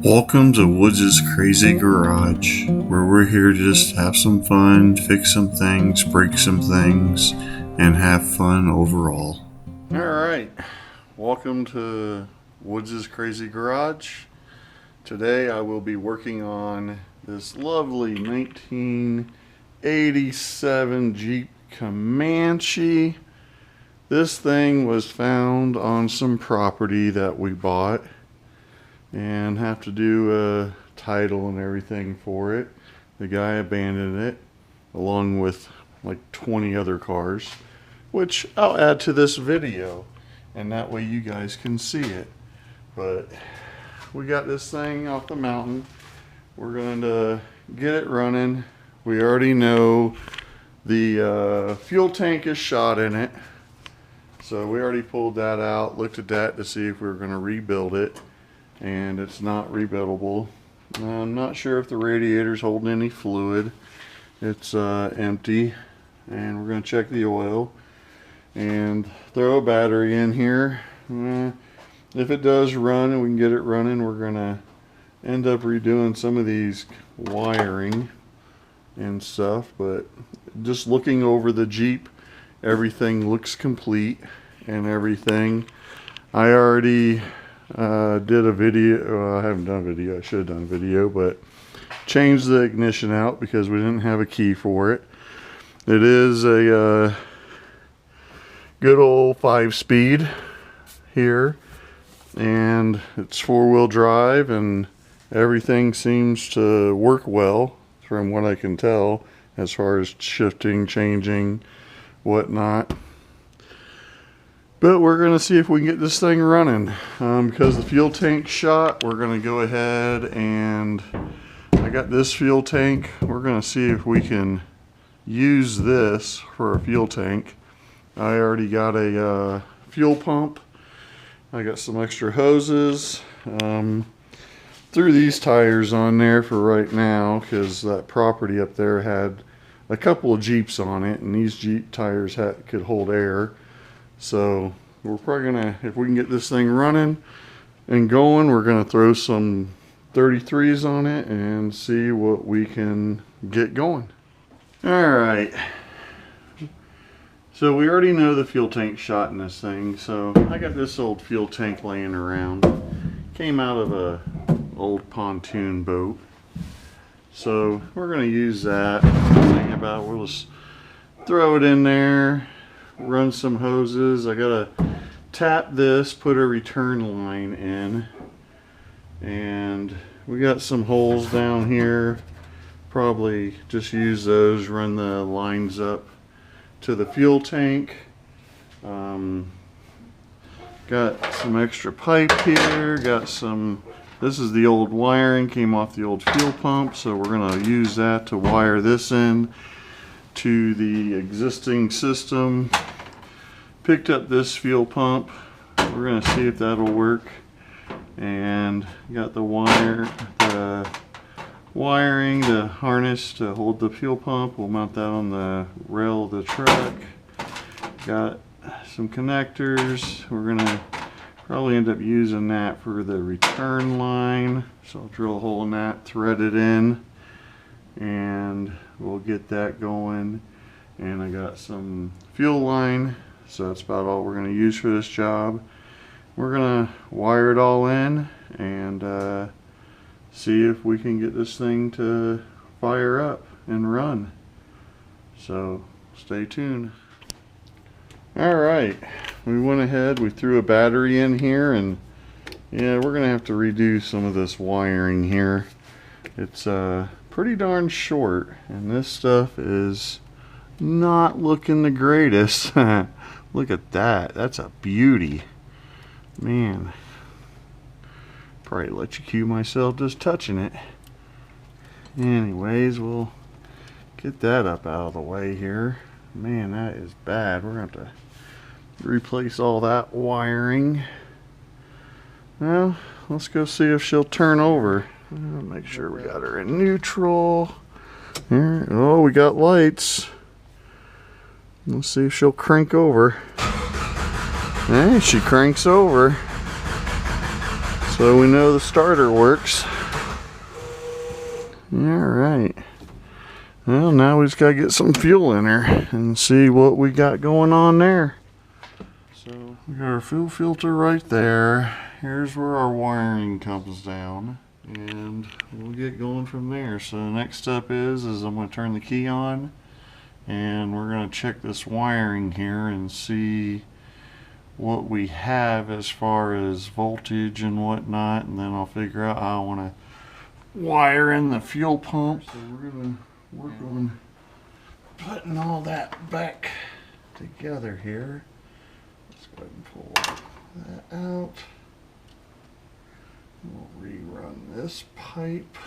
Welcome to Woods' Crazy Garage, where we're here to just have some fun, fix some things, break some things, and have fun overall. Alright, welcome to Woods' Crazy Garage. Today I will be working on this lovely 1987 Jeep Comanche. This thing was found on some property that we bought and have to do a title and everything for it. The guy abandoned it along with like 20 other cars, which I'll add to this video and that way you guys can see it. But we got this thing off the mountain. We're going to get it running. We already know the fuel tank is shot in it, so we already pulled that out, looked at that to see if we were going to rebuild it, and it's not rebuildable. I'm not sure if the radiator's holding any fluid. It's empty, and we're going to check the oil and throw a battery in here. If it does run and we can get it running, we're going to end up redoing some of these wiring and stuff. But just looking over the Jeep, everything looks complete and everything. I already did a video. I haven't done a video. I should have done a video, but changed the ignition out because we didn't have a key for it. It is a good old 5-speed here, and it's 4-wheel drive, and everything seems to work well from what I can tell as far as shifting, changing, whatnot. But we're going to see if we can get this thing running. Because the fuel tank's shot, we're going to go ahead and I got this fuel tank. We're going to see if we can use this for a fuel tank. I already got a fuel pump. I got some extra hoses. Threw these tires on there for right now because that property up there had a couple of Jeeps on it, and these Jeep tires could hold air. So we're probably gonna, if we can get this thing running and going, we're gonna throw some 33s on it and see what we can get going. Alright, so we already know the fuel tank shot in this thing. So I got this old fuel tank laying around. Came out of a old pontoon boat. So we're gonna use that. We'll just throw it in there, run some hoses. I gotta tap this, put a return line in, and we got some holes down here. Probably just use those, run the lines up to the fuel tank. Got some extra pipe here, got some, this is the old wiring, came off the old fuel pump, so we're gonna use that to wire this in to the existing system. Picked up this fuel pump. We're going to see if that'll work. And got the wiring, the harness to hold the fuel pump. We'll mount that on the rail of the truck. Got some connectors. We're going to probably end up using that for the return line. So I'll drill a hole in that, thread it in, and we'll get that going. And I got some fuel line, so that's about all we're going to use for this job. We're going to wire it all in and see if we can get this thing to fire up and run. So stay tuned. Alright, we went ahead, we threw a battery in here, and yeah, we're going to have to redo some of this wiring here. It's pretty darn short, and this stuff is not looking the greatest. Look at that, that's a beauty, man. Probably electrocute myself just touching it. Anyways, we'll get that up out of the way here. Man, that is bad. We're gonna have to replace all that wiring. Well, let's go see if she'll turn over. Make sure we got her in neutral. Here. Oh, we got lights. Let's see if she'll crank over. Hey, she cranks over. So we know the starter works. Alright. Well, now we just gotta get some fuel in her and see what we got going on there. So we got our fuel filter right there. Here's where our wiring comes down, and we'll get going from there. So the next step is I'm going to turn the key on, and we're going to check this wiring here and see what we have as far as voltage and whatnot, and then I'll figure out how I want to wire in the fuel pump. So we're going to work on putting all that back together here. Let's go ahead and pull that out. We'll rerun this pipe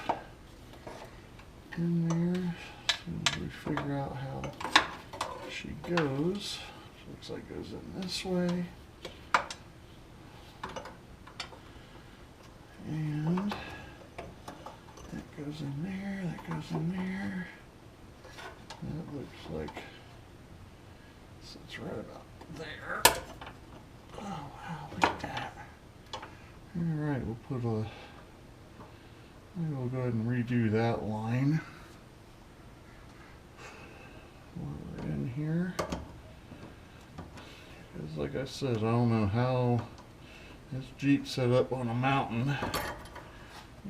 in there as soon as we figure out how she goes. Looks like it goes in this way. And that goes in there, that goes in there. That looks like sits right about there. Oh wow, look at that. Alright, maybe we'll go ahead and redo that line while we're in here. Because like I said, I don't know how this Jeep's set up on a mountain,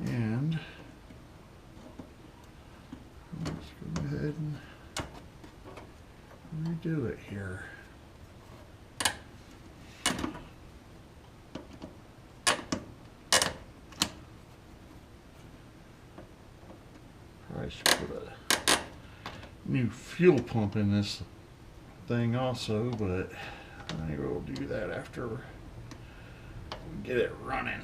and let's go ahead and redo it here. I should put a new fuel pump in this thing also, but I will do that after we get it running.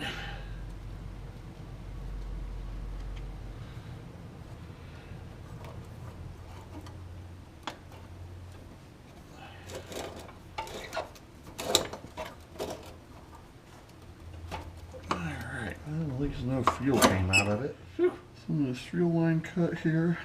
Alright, well, at least no fuel came out of it. Whew. Some of this fuel line cut here.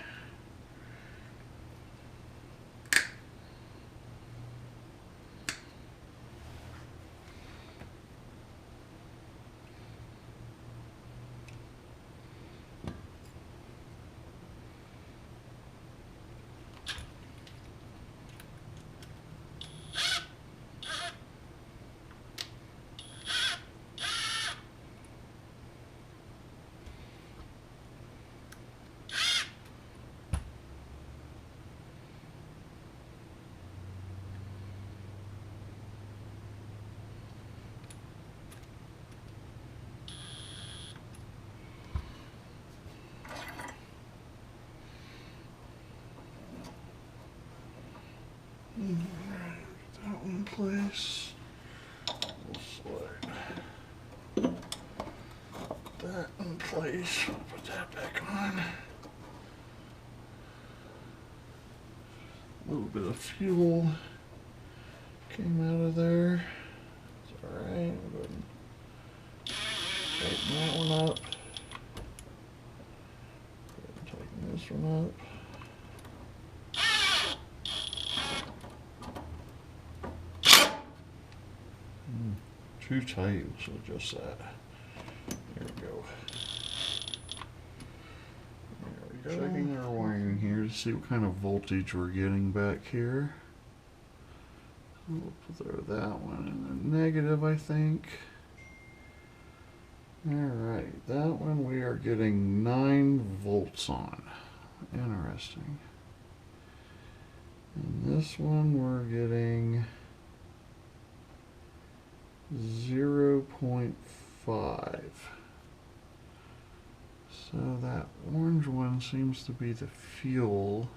Alright, get that one in place. We'll slide that in place. Put that back on. A little bit of fuel came out of there. It's alright. We'll go ahead and tighten that one up. Go ahead and tighten this one up. Too tight, so adjust that. There we go. There we go. Checking our wiring here to see what kind of voltage we're getting back here. We'll throw that one in the negative, I think. Alright, that one we are getting 9 volts on. Interesting. And this one we're getting 0.5. So that orange one seems to be the fuel.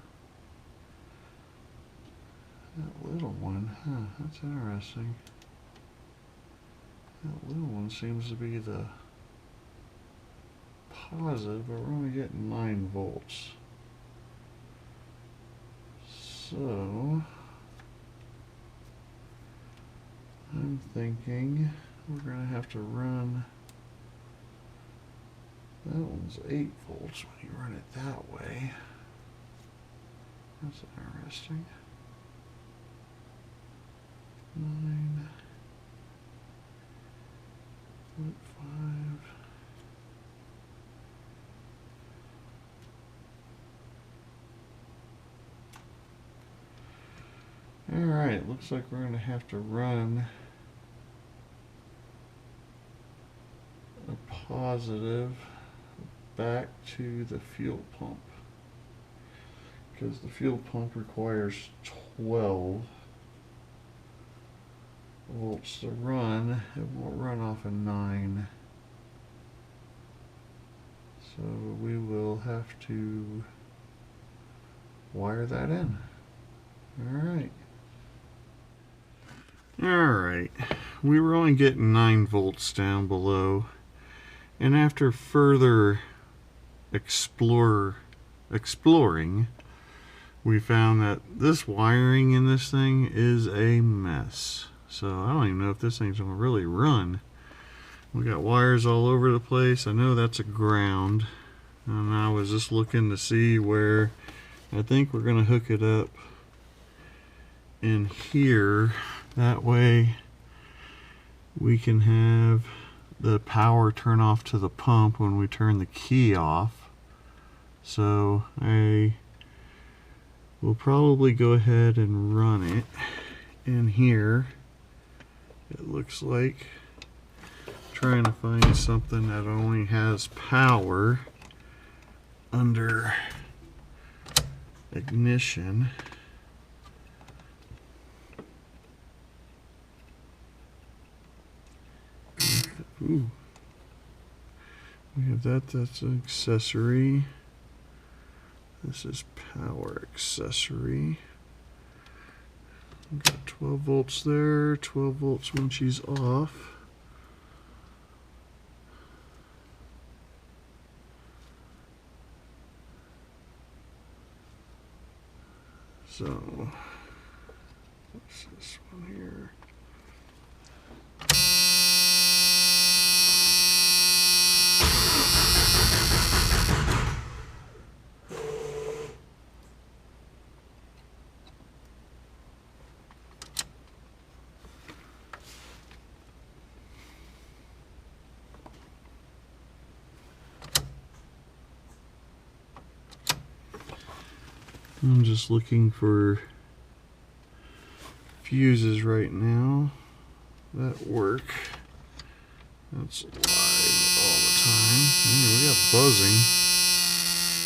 That little one, huh, that's interesting. That little one seems to be the positive, but we're only getting 9 volts. So I'm thinking we're going to have to run, that one's 8 volts when you run it that way. That's interesting. 9.5. Alright, looks like we're going to have to run a positive back to the fuel pump, because the fuel pump requires 12 volts to run. It won't run off a 9. So we will have to wire that in. Alright. Alright. We were only getting 9 volts down below. And after further exploring, we found that this wiring in this thing is a mess. So I don't even know if this thing's gonna really run. We got wires all over the place. I know that's a ground. And I was just looking to see where I think we're gonna hook it up in here. That way we can have the power turn off to the pump when we turn the key off. So I will probably go ahead and run it in here. It looks like trying to find something that only has power under ignition. Ooh. We have that, that's an accessory. This is power accessory. We've got 12 volts there, 12 volts when she's off. So, what's this one here? I'm just looking for fuses right now that work. That's live all the time. Man, we got buzzing.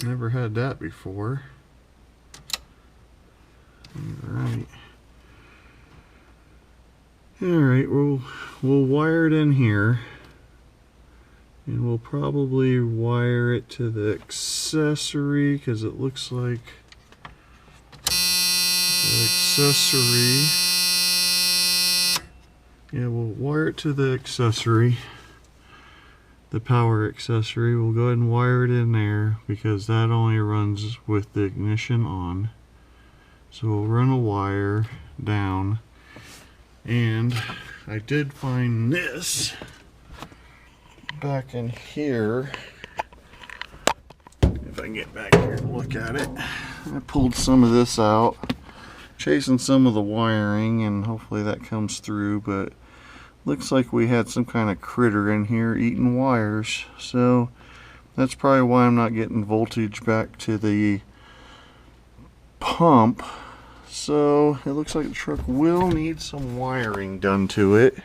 Never had that before. Alright. Alright, we'll wire it in here. And we'll probably wire it to the accessory, because it looks like the accessory. Yeah, we'll wire it to the accessory. The power accessory. We'll go ahead and wire it in there, because that only runs with the ignition on. So we'll run a wire down. And I did find this back in here. If I can get back here and look at it. I pulled some of this out, chasing some of the wiring, and hopefully that comes through, but looks like we had some kind of critter in here eating wires. So that's probably why I'm not getting voltage back to the pump. So it looks like the truck will need some wiring done to it,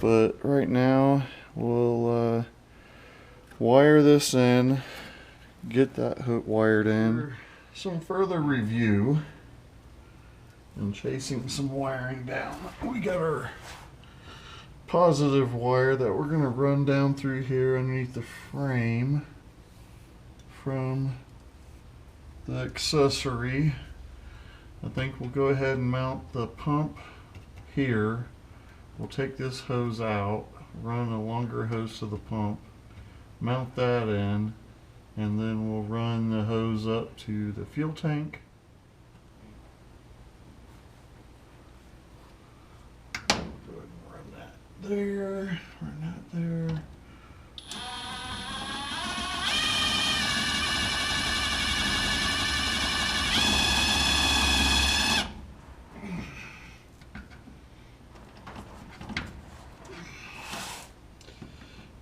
but right now we'll wire this in, get that hook wired in. Some further review and chasing some wiring down. We got our positive wire that we're going to run down through here underneath the frame from the accessory. I think we'll go ahead and mount the pump here. We'll take this hose out, run a longer hose to the pump, mount that in, and then we'll run the hose up to the fuel tank. Go ahead and run that there, run that there.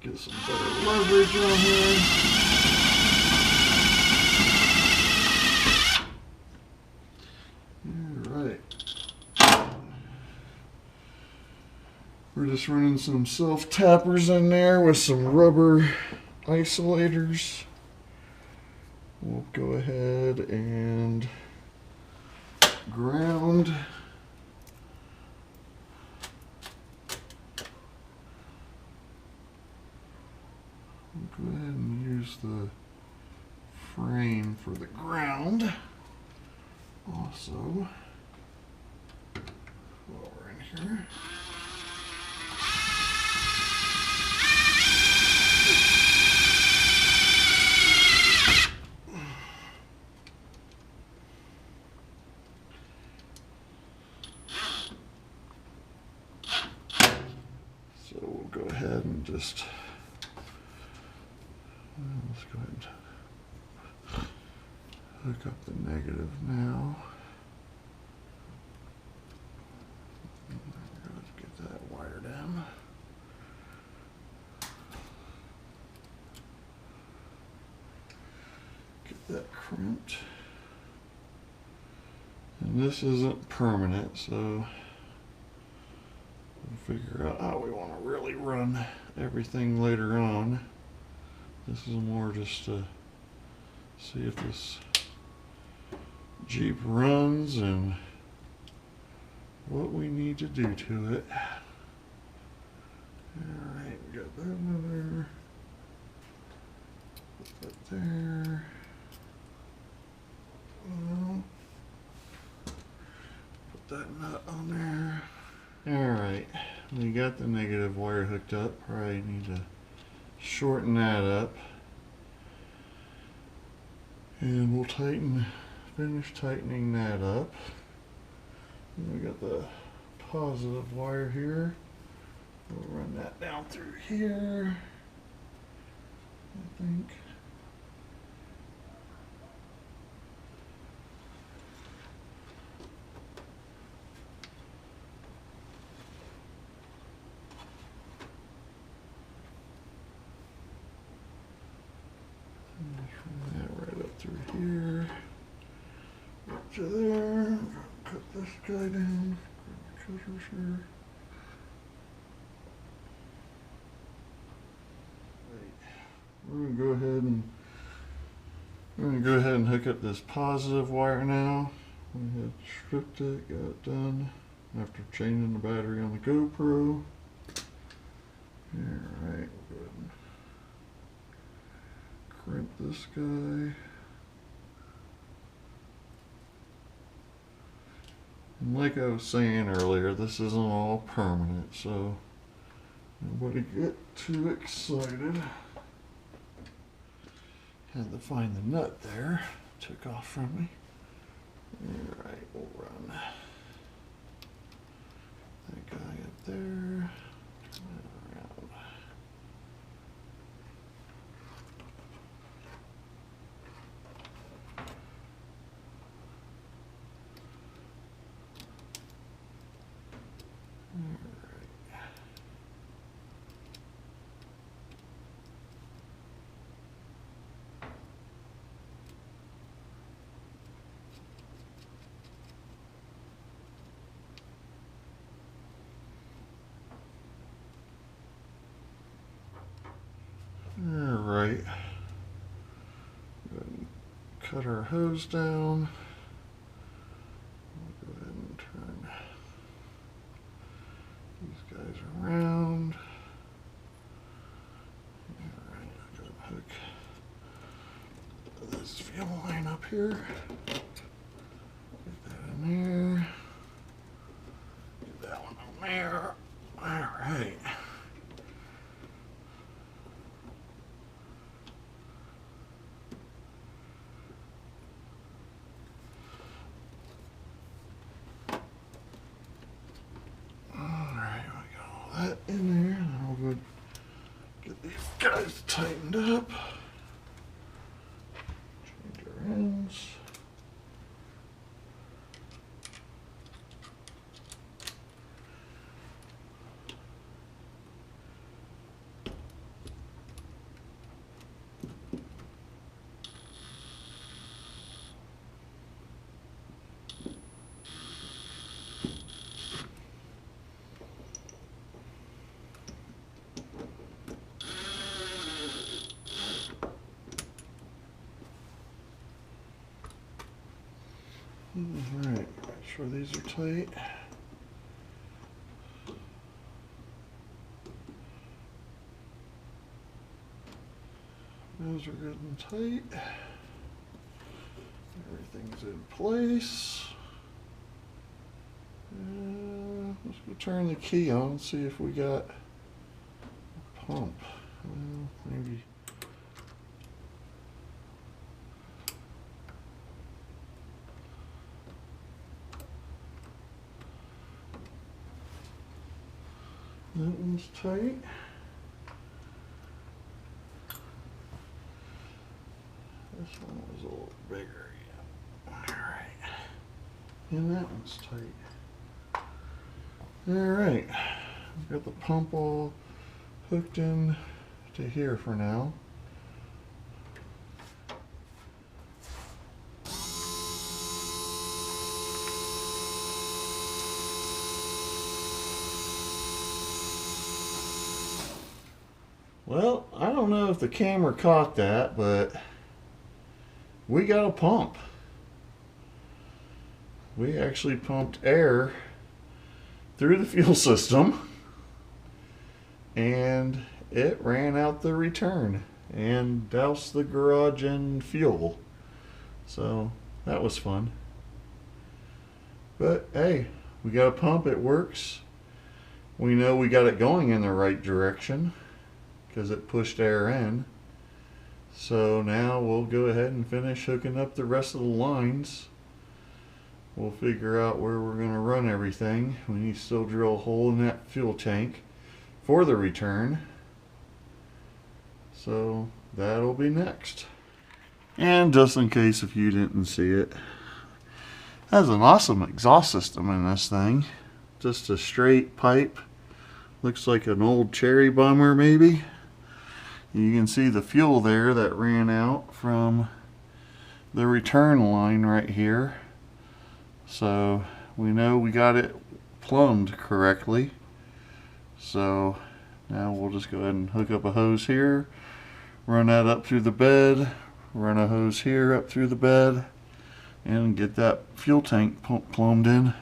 Get some better leverage on here. Alright. We're just running some self-tappers in there with some rubber isolators. We'll go ahead and ground. We'll go ahead and use the frame for the ground. Also, while we're in here. So we'll go ahead and just, let's go ahead and hook up the negative now. Let's get that wired in. Get that crimped. And this isn't permanent, so we'll figure out how we want to really run everything later on. This is more just to see if this Jeep runs and what we need to do to it. Alright, we got that one there. Put that there. Put that nut on there. Alright, we got the negative wire hooked up. Probably need to shorten that up. And we'll finish tightening that up. And we got the positive wire here. We'll run that down through here, I think. Through here, up to there, cut this guy down, cutters here. We're gonna go ahead and hook up this positive wire now. We had stripped it, got it done after changing the battery on the GoPro. Alright, we'll go ahead and crimp this guy. And like I was saying earlier, this isn't all permanent, so nobody get too excited. Had to find the nut there, took off from me. Alright, we'll run that guy up there, turn that around. Alright, go ahead and cut our hose down. We'll go ahead and turn these guys around. Alright, I'm going to hook this fuel line up here. Get that in there. Get that one on there. Alright. That in there, and I'll go get these guys tightened up. Change our ends. sure these are tight. Those are good and tight. Everything's in place. Let's go turn the key on and see if we got a pump. Maybe. That one's tight. This one was a little bigger. Yeah. Alright. And that one's tight. Alright. Got the pump all hooked in to here for now. Well, I don't know if the camera caught that, but we got a pump. We actually pumped air through the fuel system and it ran out the return and doused the garage in fuel. So that was fun. But hey, we got a pump, it works. We know we got it going in the right direction because it pushed air in. So now we'll go ahead and finish hooking up the rest of the lines. We'll figure out where we're going to run everything. We need to still drill a hole in that fuel tank for the return. So that'll be next. And just in case if you didn't see it, has an awesome exhaust system in this thing. Just a straight pipe. Looks like an old cherry bomber maybe. You can see the fuel there that ran out from the return line right here. So we know we got it plumbed correctly. So now we'll just go ahead and hook up a hose here, run that up through the bed, run a hose here up through the bed, and get that fuel tank plumbed in.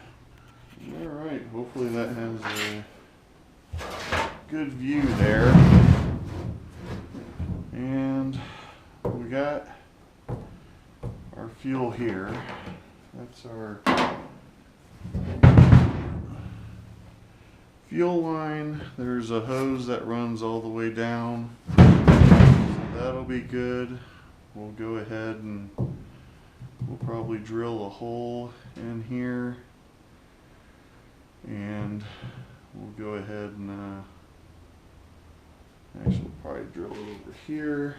Alright, hopefully that has a good view there. And we got our fuel here. That's our fuel line. There's a hose that runs all the way down. So that'll be good. We'll go ahead and we'll probably drill a hole in here. And we'll go ahead and actually we'll probably drill it over here.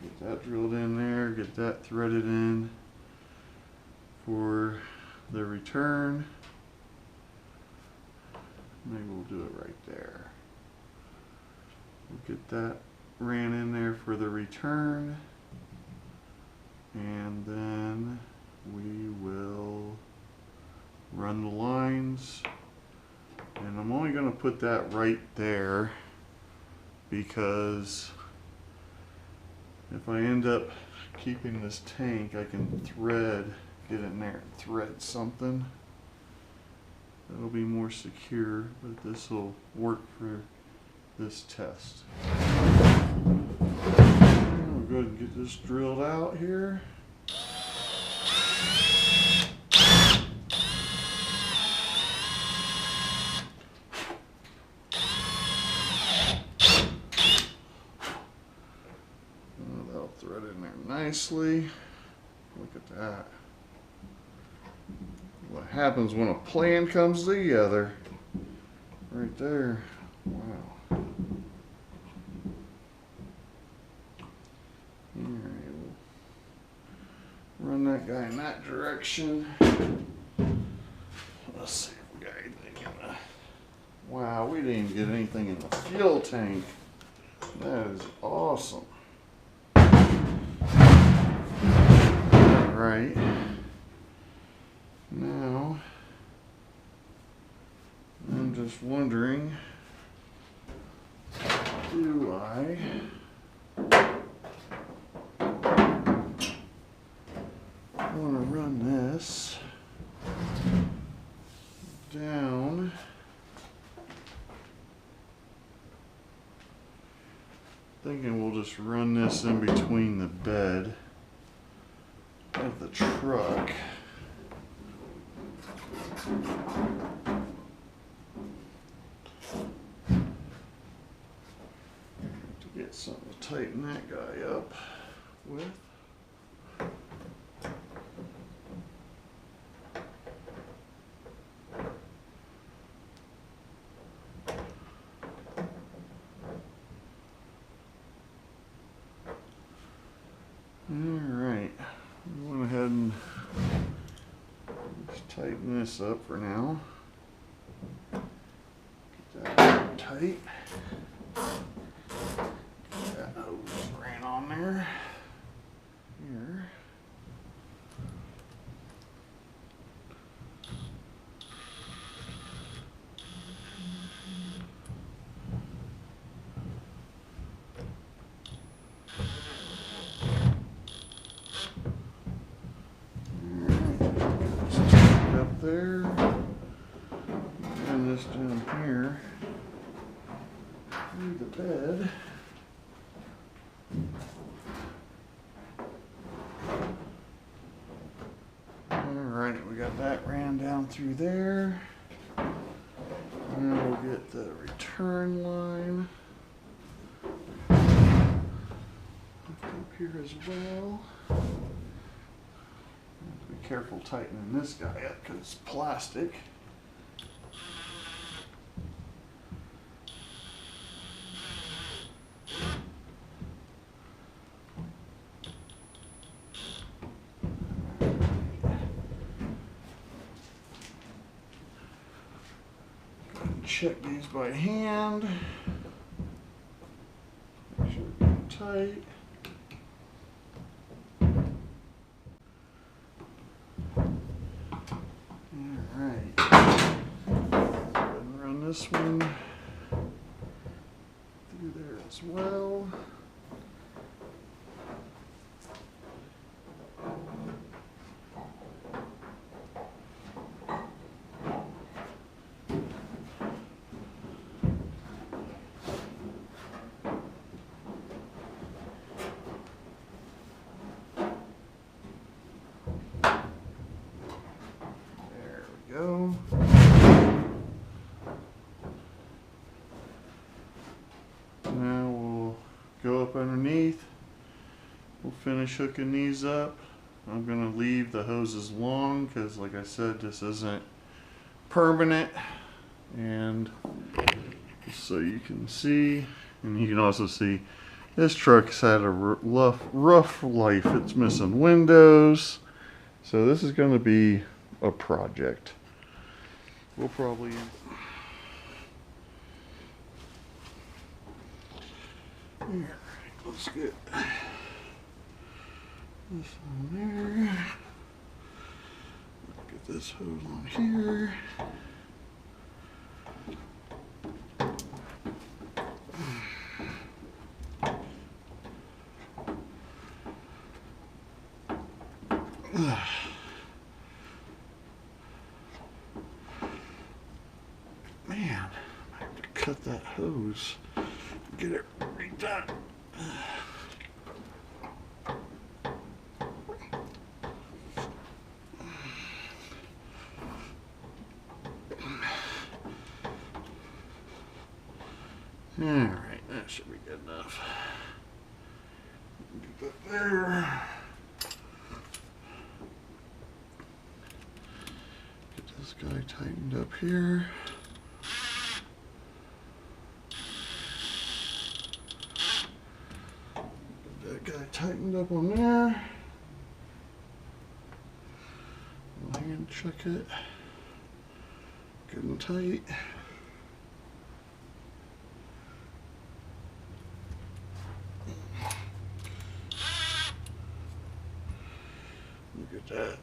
Get that drilled in there, get that threaded in for the return. Maybe we'll do it right there. We'll get that ran in there for the return, and then we will run the lines. And I'm only going to put that right there because if I end up keeping this tank, I can get in there and thread something. That'll be more secure, but this will work for this test. We'll go ahead and get this drilled out here. That'll thread in there nicely. Look at that. What happens when a plan comes together? Right there. Wow. Alright, we'll run that guy in that direction. Let's see if we got anything in the... Wow, we didn't even get anything in the fuel tank. That is awesome. Alright. Now, I'm just wondering, do I want to run this down. Thinking we'll just run this in between the bed of the truck. To get something to tighten that guy up with. Alright, we went ahead and just tighten this up for now. Get that tight. That hose ran on there. Here. There, and this down here through the bed. Alright, we got that ran down through there. Now we'll get the return line up here as well. Be careful tightening this guy up because it's plastic. Go ahead and check these by hand. Make sure they're tight. This one through there as well. There we go. Now we'll go up underneath. We'll finish hooking these up. I'm going to leave the hoses long because, like I said, this isn't permanent. And so you can see, and you can also see, this truck's had a rough life. It's missing windows. So this is going to be a project. We'll probably... Alright, let's get this on there. Get this hose on here. Man, I have to cut that hose. Get it redone. Alright, that should be good enough. Get that there. Get this guy tightened up here. Get that guy tightened up on there. Hand check it. Good and tight. Look at that.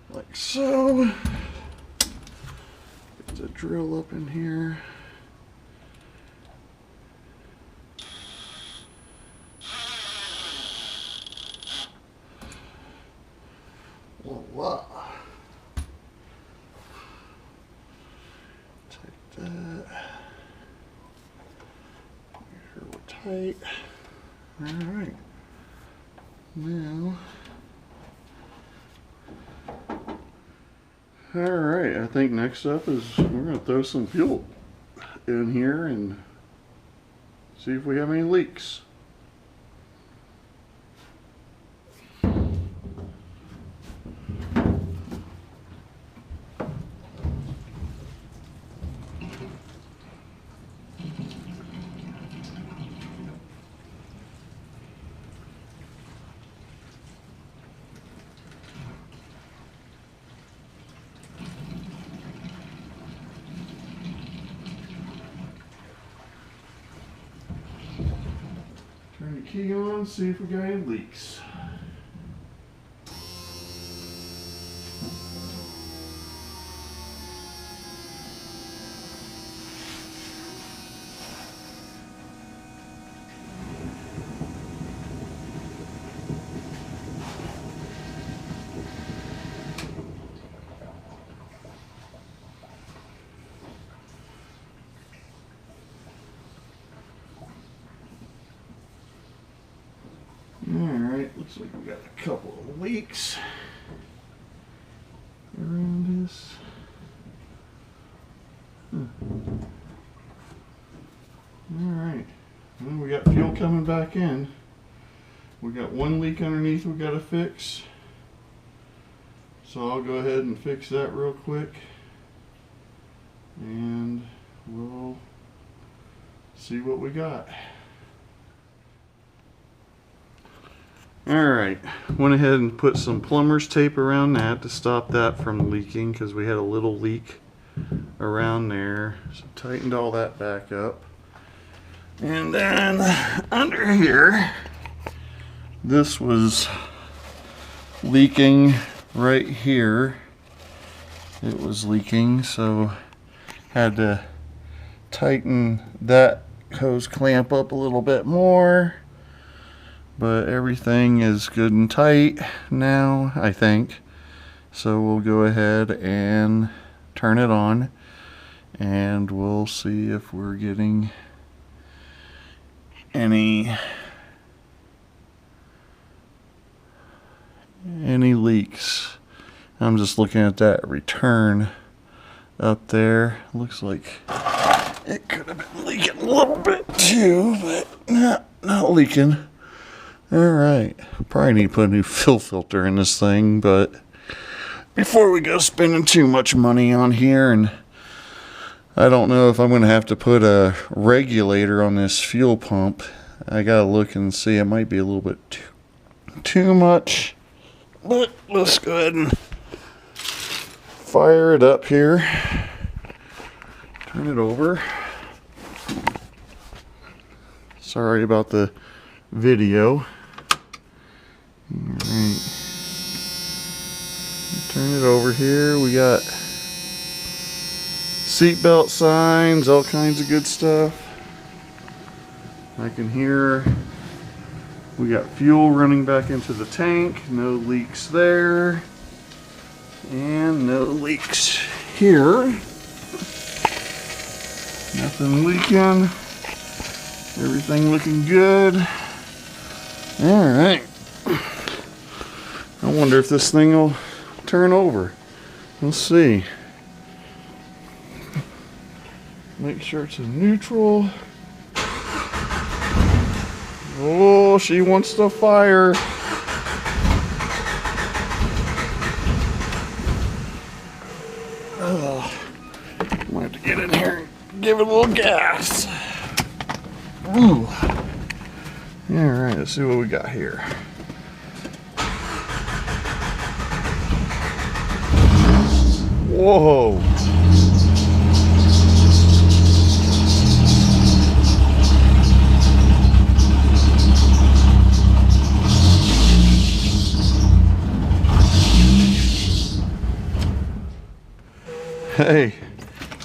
Like so. Get the drill up in here. Voila. tight. Alright. Now. Alright, I think next up is we're going to throw some fuel in here and see if we have any leaks. Turn the key on, see if we got any leaks. Alright, looks like we got a couple of leaks around this. Alright, well, we got fuel coming back in. We got one leak underneath we got to fix. So I'll go ahead and fix that real quick. And we'll see what we got. Alright, went ahead and put some plumber's tape around that to stop that from leaking because we had a little leak around there. So tightened all that back up. And then under here, this was leaking right here. It was leaking, so had to tighten that hose clamp up a little bit more. But everything is good and tight now, I think. So we'll go ahead and turn it on and we'll see if we're getting any leaks. I'm just looking at that return up there. Looks like it could have been leaking a little bit too, but not leaking. Alright, probably need to put a new fill filter in this thing, but before we go spending too much money on here, and I don't know if I'm going to have to put a regulator on this fuel pump. I gotta look and see, it might be a little bit too much, but let's go ahead and fire it up here. Turn it over. Sorry about the video. Alright, turn it over here. We got seatbelt signs, all kinds of good stuff. I can hear we got fuel running back into the tank. No leaks there, and no leaks here. Nothing leaking. Everything looking good. Alright. I wonder if this thing will turn over. Let's see. Make sure it's in neutral. Oh, she wants to fire. Oh, I'm gonna have to get in here and give it a little gas. Ooh. Alright, let's see what we got here. Whoa. Hey,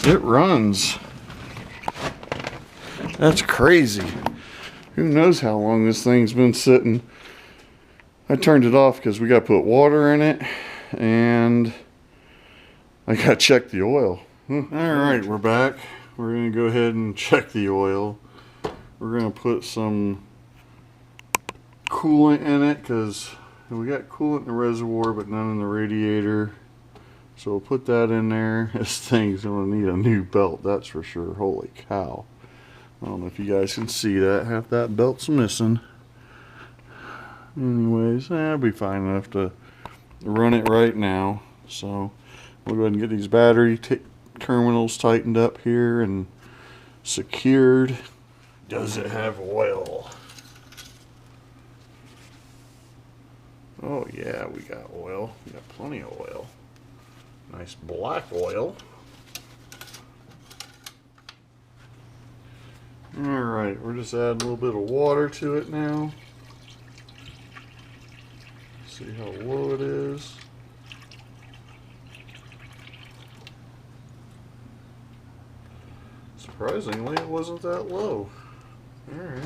it runs. That's crazy. Who knows how long this thing's been sitting. I turned it off because we got to put water in it, and I got to check the oil. All right, we're back. We're going to go ahead and check the oil. We're going to put some coolant in it because we got coolant in the reservoir but none in the radiator. So we'll put that in there. This thing's going to need a new belt, that's for sure. Holy cow. I don't know if you guys can see that. Half that belt's missing. Anyways, that'll be fine enough to run it right now. So we'll go ahead and get these battery terminals tightened up here and secured. Does it have oil? Oh yeah, we got oil. We got plenty of oil. Nice black oil. Alright, we're just adding a little bit of water to it now. See how low it is. Surprisingly, it wasn't that low. Alright.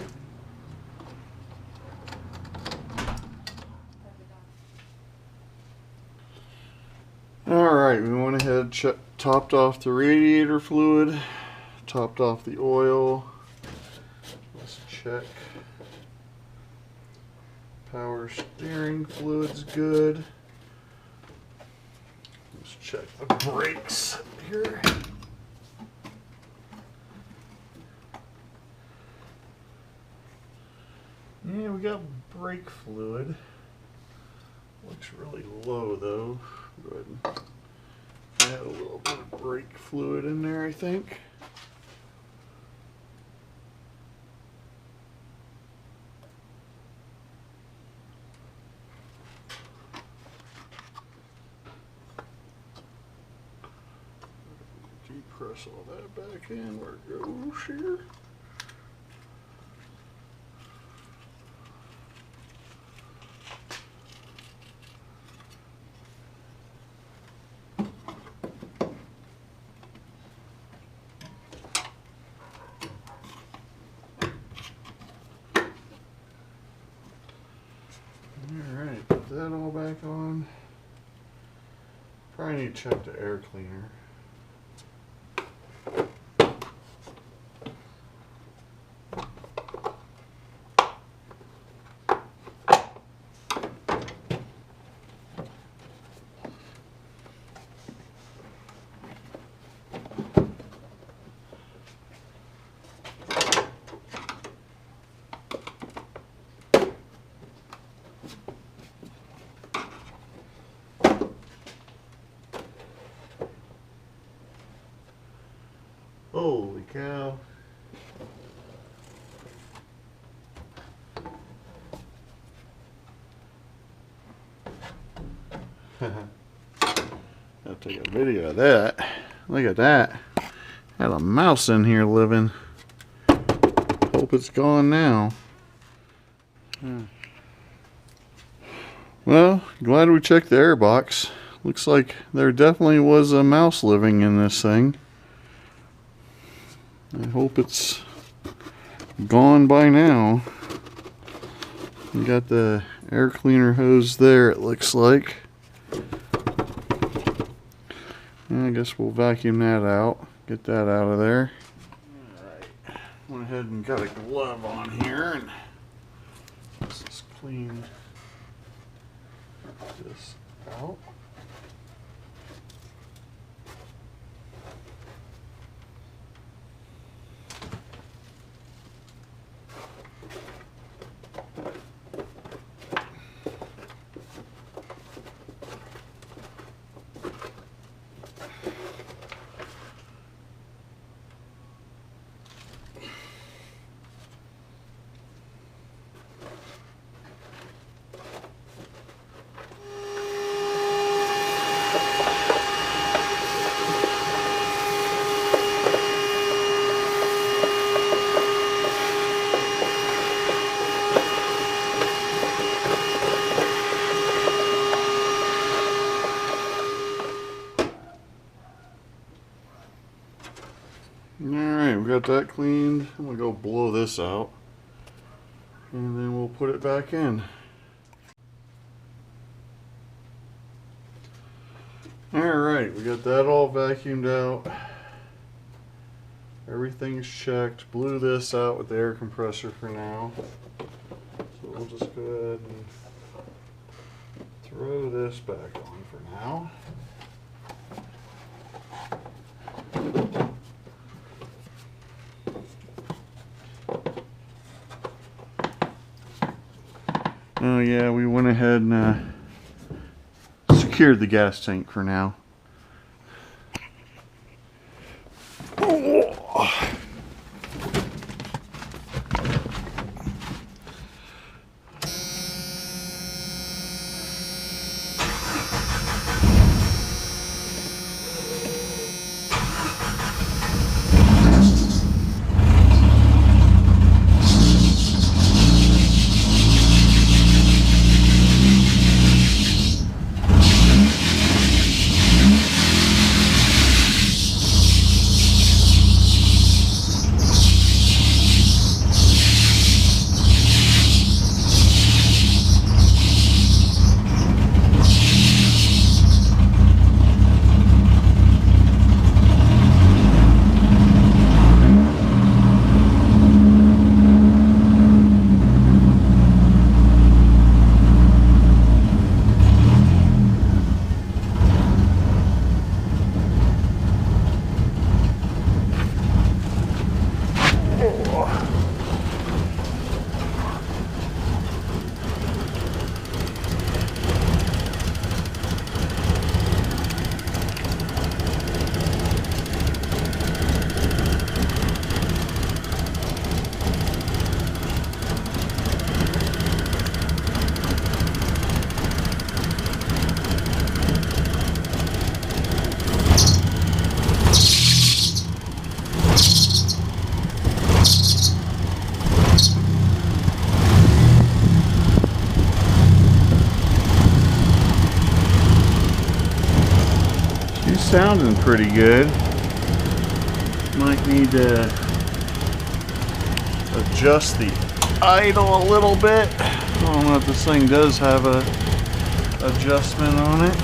Alright, we went ahead, topped off the radiator fluid, topped off the oil. Let's check. Power steering fluid's good. Let's check the brakes here. Yeah, we got brake fluid. Looks really low though. Go ahead and add a little bit of brake fluid in there, I think. Depress all that back in where it goes here. Alright, put that all back on. Probably need to check the air cleaner. Holy cow. I'll take a video of that. Look at that. Had a mouse in here living. Hope it's gone now. Well, glad we checked the air box. Looks like there definitely was a mouse living in this thing. I hope it's gone by now. We got the air cleaner hose there, it looks like. And I guess we'll vacuum that out. Get that out of there. Alright. Went ahead and got a glove on here and let's just clean this out. Alright, we got that cleaned. I'm going to go blow this out. And then we'll put it back in. Alright, we got that all vacuumed out. Everything's checked. Blew this out with the air compressor for now. So we'll just go ahead and throw this back on for now. Oh yeah, we went ahead and secured the gas tank for now. Sounding pretty good. Might need to adjust the idle a little bit. I don't know if this thing does have a adjustment on it.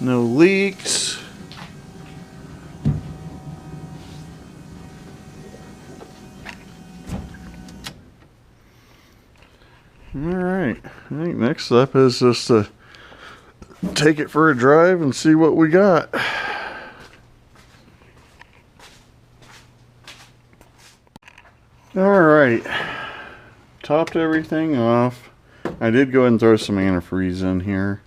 No leaks. Alright, I think next step is just to take it for a drive and see what we got. Alright, topped everything off. I did go ahead and throw some antifreeze in here.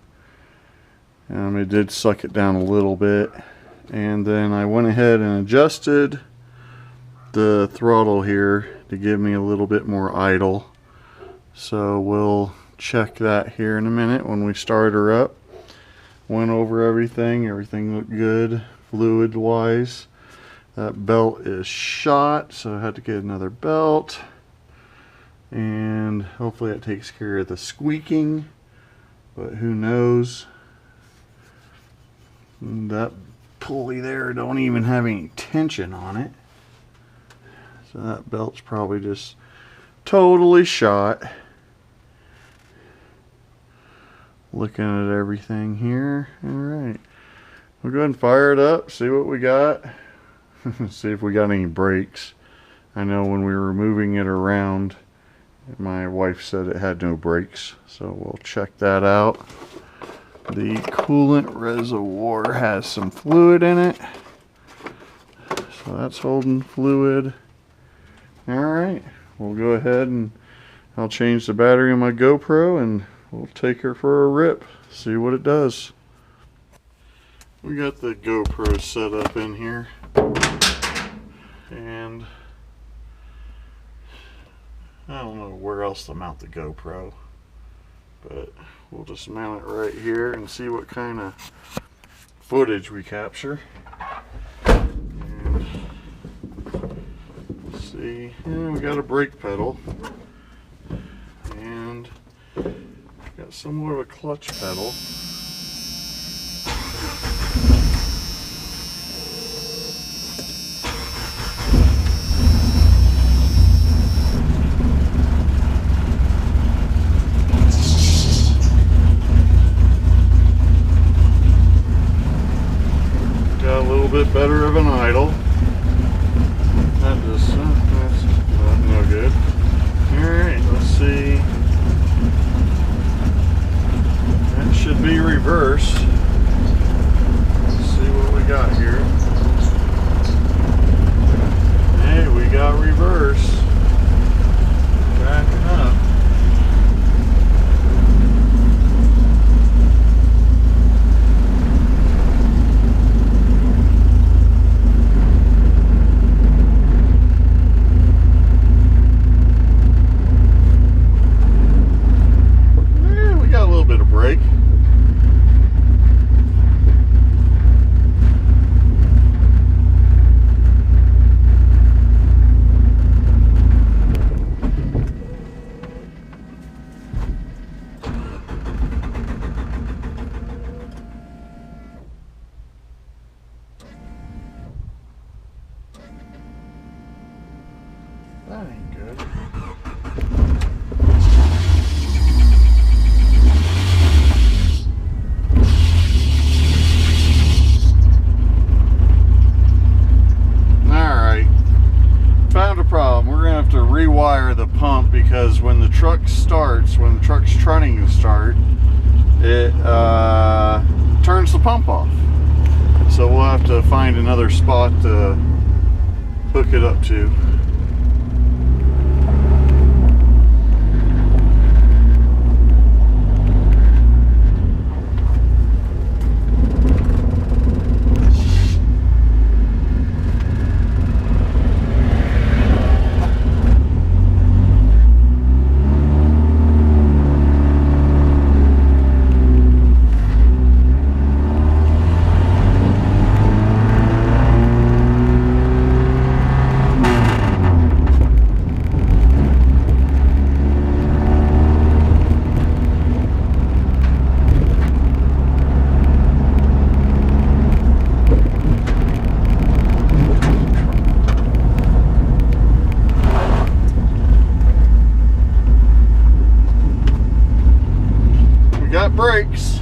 It did suck it down a little bit, and then I went ahead and adjusted the throttle here to give me a little bit more idle. So we'll check that here in a minute when we start her up. Went over everything looked good fluid wise. That belt is shot, so I had to get another belt, and hopefully that takes care of the squeaking, but who knows. That pulley there don't even have any tension on it, so that belt's probably just totally shot. Looking at everything here. Alright, we'll go ahead and fire it up, see what we got. See if we got any brakes. I know when we were moving it around, my wife said it had no brakes, so we'll check that out. The coolant reservoir has some fluid in it, so that's holding fluid. Alright, we'll go ahead and I'll change the battery in my GoPro and we'll take her for a rip, see what it does. We got the GoPro set up in here, and I don't know where else to mount the GoPro, but we'll just mount it right here and see what kind of footage we capture. And see, and we got a brake pedal, and got somewhat of a clutch pedal. Got a little bit better of an idle. That's no good. Alright, let's see. That should be reverse. Let's see what we got here. Hey, we got reverse. Backing up. Brake. That ain't good. Problem. We're gonna have to rewire the pump because when the truck starts, when the truck's trying to start, it turns the pump off. So we'll have to find another spot to hook it up to. Got brakes.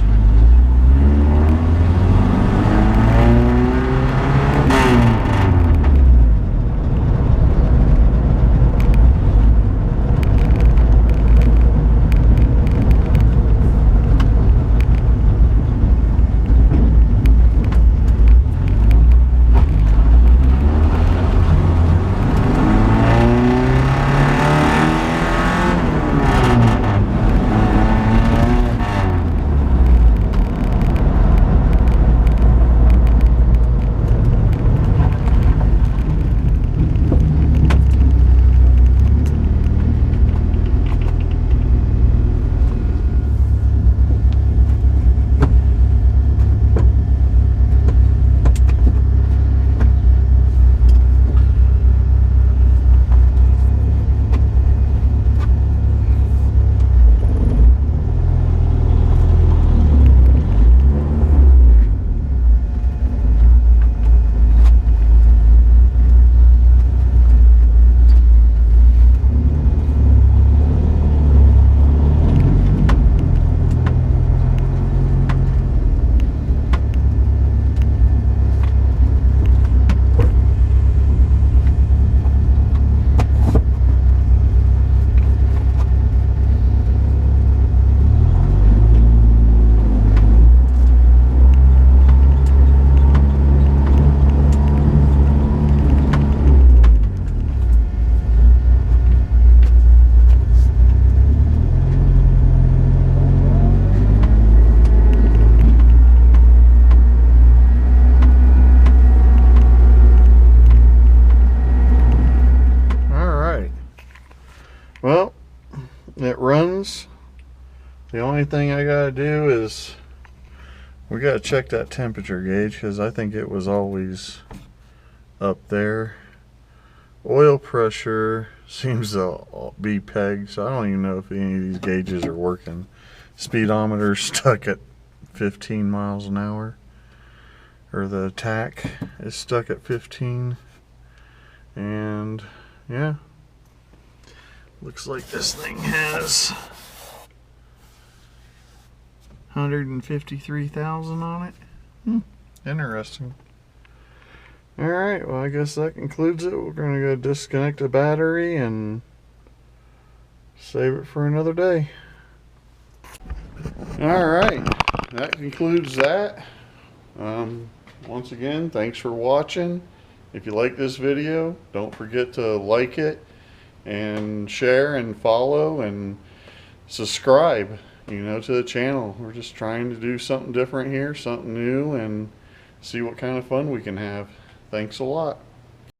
Well, it runs. The only thing I gotta do is we gotta check that temperature gauge because I think it was always up there. Oil pressure seems to be pegged, so I don't even know if any of these gauges are working. Speedometer stuck at 15 miles an hour, or the tach is stuck at 15. And yeah, looks like this thing has 153,000 on it. Interesting. Alright, well I guess that concludes it. We're going to go disconnect the battery and save it for another day. Alright, that concludes that. Once again, thanks for watching. If you like this video, don't forget to like it and share and follow and subscribe, to the channel. We're just trying to do something different here, something new, and see what kind of fun we can have. Thanks a lot.